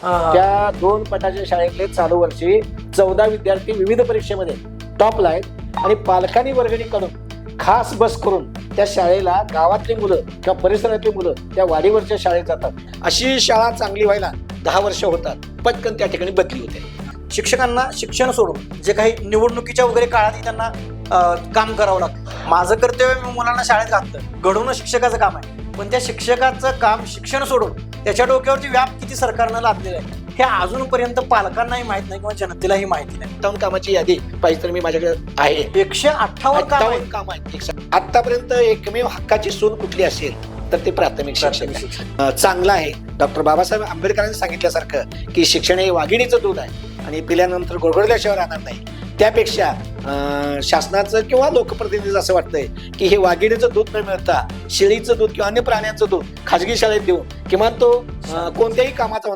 त्या 2 पटाच्या शाळेतले चालू वर्षी 14 विद्यार्थी विविध परीक्षेमध्ये टॉपला आहेत आणि पालकांनी वर्गणी काढून खास बस करून त्या शाळेला गावातली मुलं किंवा परिसरातली मुलं त्या वाडीवरच्या शाळेत जातात. अशी शाळा चांगली व्हायला 10 वर्ष होतात. पटकन त्या ठिकाणी बदली होते. शिक्षकांना शिक्षण सोडून जे काही निवडणुकीच्या वगैरे काळातही त्यांना काम करावं लागतं. माझं कर्तव्य मी मुलांना शाळेत घातलं, घडवणं शिक्षकाचं काम आहे. पण त्या शिक्षकाचं काम शिक्षण सोडून त्याच्या डोक्यावरती व्याप किती सरकारनं लादलेलं आहे हे अजूनपर्यंत पालकांनाही माहित नाही किंवा जनतेलाही माहिती नाही. 58 कामाची यादी पाहिजे तर मी माझ्याकडे आहे. 158 काम आहेत. आतापर्यंत एकमेव हक्काची सून कुठली असेल तर ते प्राथमिक शिक्षण चांगलं आहे. डॉक्टर बाबासाहेब आंबेडकरांनी सांगितल्यासारखं की शिक्षण हे वाघिणीचं दूध आहे आणि पिल्यानंतर गुळगुळल्याशिवाय राहणार नाही. त्यापेक्षा शासनाचं किंवा लोकप्रतिनिधीचं असं वाटतंय की हे वाघिणीचं दूध न मिळता शेळीचं दूध किंवा अन्य प्राण्यांचं दूध खाजगी शाळेत देऊन किमान तो कोणत्याही कामाचा